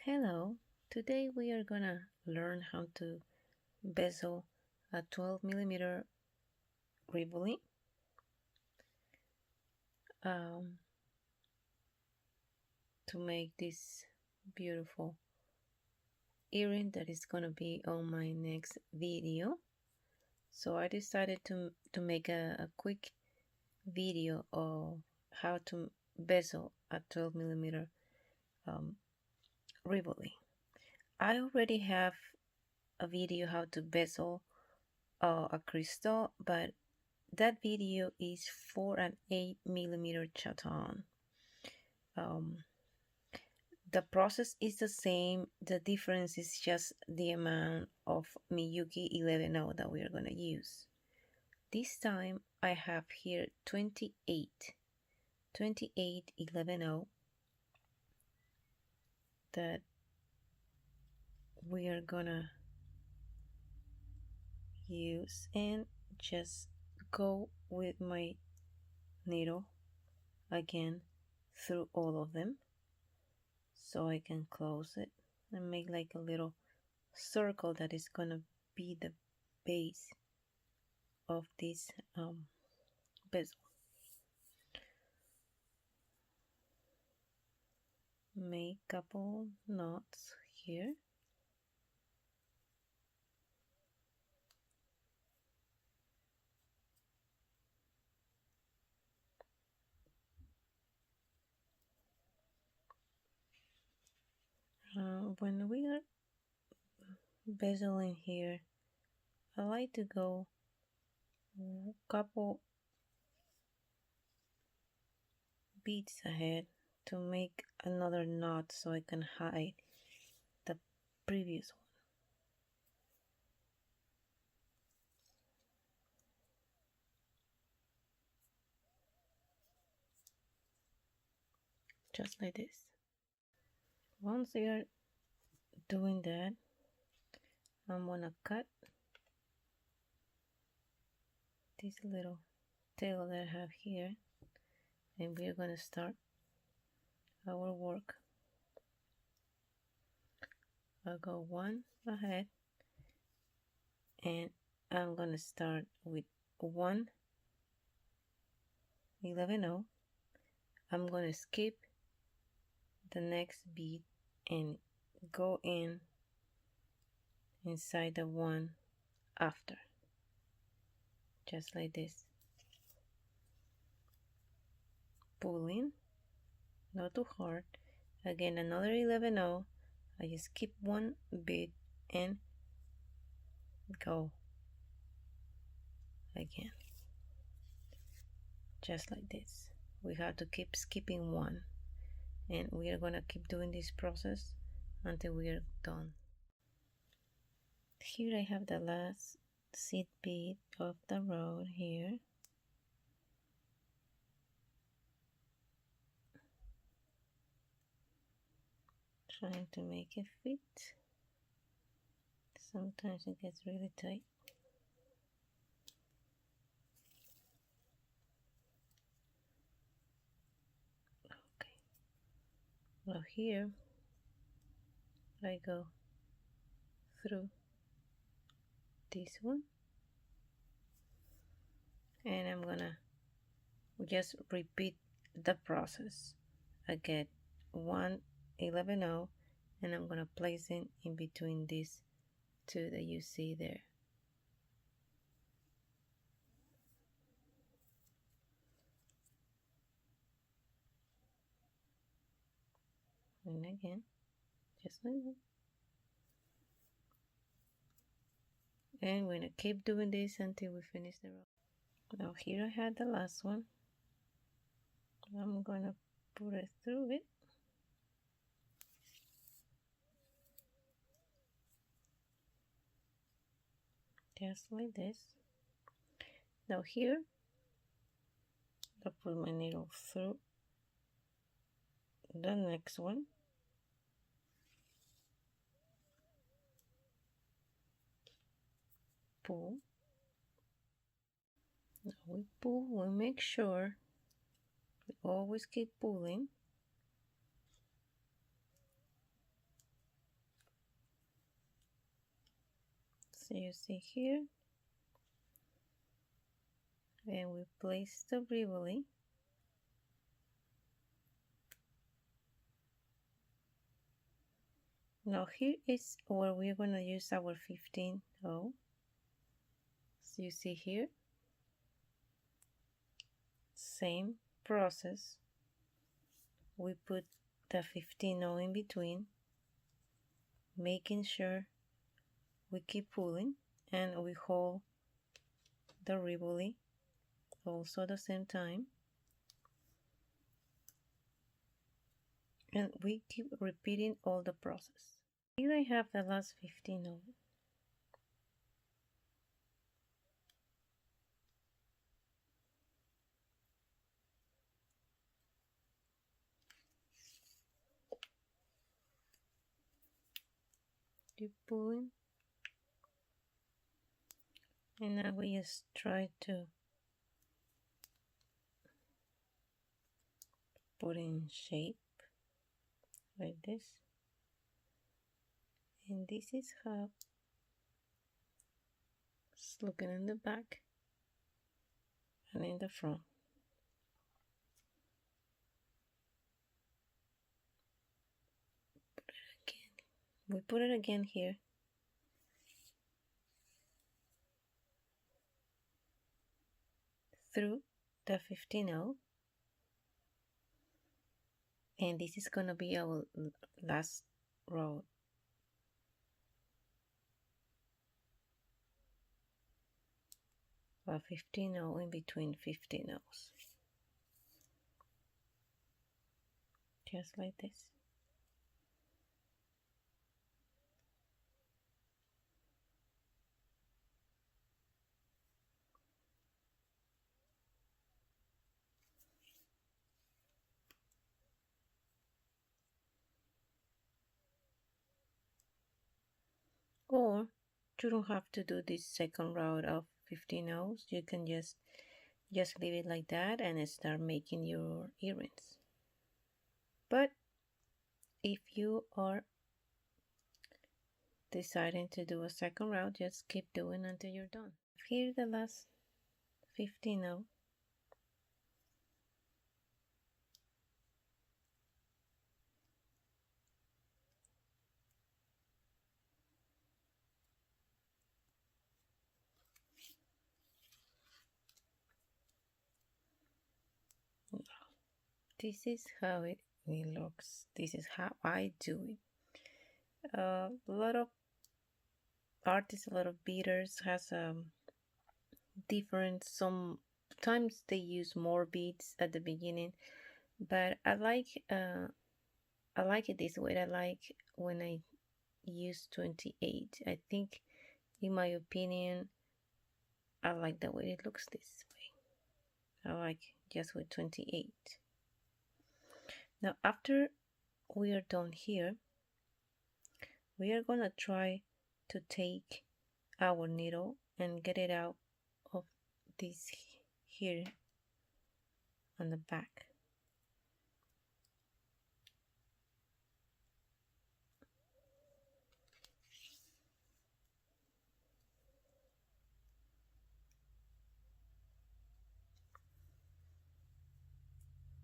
Hello, today we are gonna learn how to bezel a 12 millimeter Rivoli. To make this beautiful earring that is gonna be on my next video. So I decided to make a quick video of how to bezel a 12 millimeter Rivoli. I already have a video how to bezel a crystal, but that video is for an 8 millimeter Chaton. The process is the same. The difference is just the amount of Miyuki 11.0 that we are going to use. This time I have here 28 11.0 that we are gonna use, and just go with my needle again through all of them so I can close it and make like a little circle that is gonna be the base of this bezel. Make couple knots here. When we are bezeling here, I like to go a couple beats ahead to make another knot so I can hide the previous one. Just like this. Once you are doing that, I'm gonna cut this little tail that I have here, and we're gonna start our work. I'll go one ahead, and I'm gonna start with 1 11.0. I'm gonna skip the next beat and go inside the one after, just like this. Pulling, not too hard. Again, another 11.0. I just skip one beat and go again, just like this. We have to keep skipping one, and we are gonna keep doing this process until we are done. Here I have the last seed bead of the row here. Trying to make it fit. Sometimes it gets really tight. Okay. Well, here I go through this one, and I'm gonna just repeat the process. I get 1 11.0, and I'm gonna place it in between these two that you see there. And again, just like that. And we're gonna keep doing this until we finish the row. Now here I had the last one. I'm gonna put it through it. Just like this. Now here, I put my needle through the next one. Pull. Now we pull, we make sure we always keep pulling. So you see here, and we place the Rivoli. Now here is where we're going to use our 15 0. So you see here, same process. We put the 15 0 in between, making sure we keep pulling, and we hold the Rivoli also at the same time, and we keep repeating all the process. Here I have the last 15 0. Keep pulling, and now we just try to put in shape like this, and this is how it's looking in the back and in the front. We put it again here, through the 15 0, and this is gonna be our last row. A 15 0 in between 15 0s, just like this. Or you don't have to do this second round of 15 0s. You can just leave it like that and start making your earrings. But if you are deciding to do a second round, just keep doing until you're done. Here the last 15 0. This is how it looks. This is how I do it. A lot of artists, a lot of beaders has different. Sometimes they use more beads at the beginning, but I like it this way. I like when I use 28. I think, in my opinion, I like the way it looks this way. I like just with 28. Now after we are done here, we are gonna try to take our needle and get it out of this here on the back.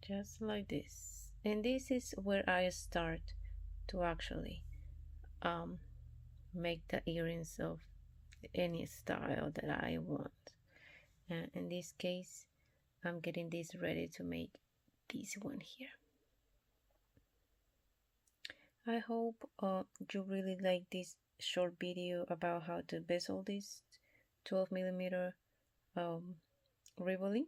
Just like this. And this is where I start to actually make the earrings of any style that I want. And in this case, I'm getting this ready to make this one here. I hope you really like this short video about how to bezel this 12mm Rivoli.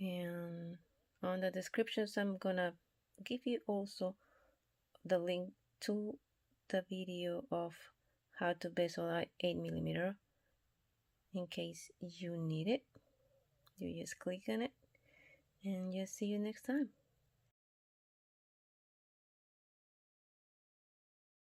And on the descriptions, I'm gonna give you also the link to the video of how to bezel 8mm in case you need it. You just click on it, and just see you next time.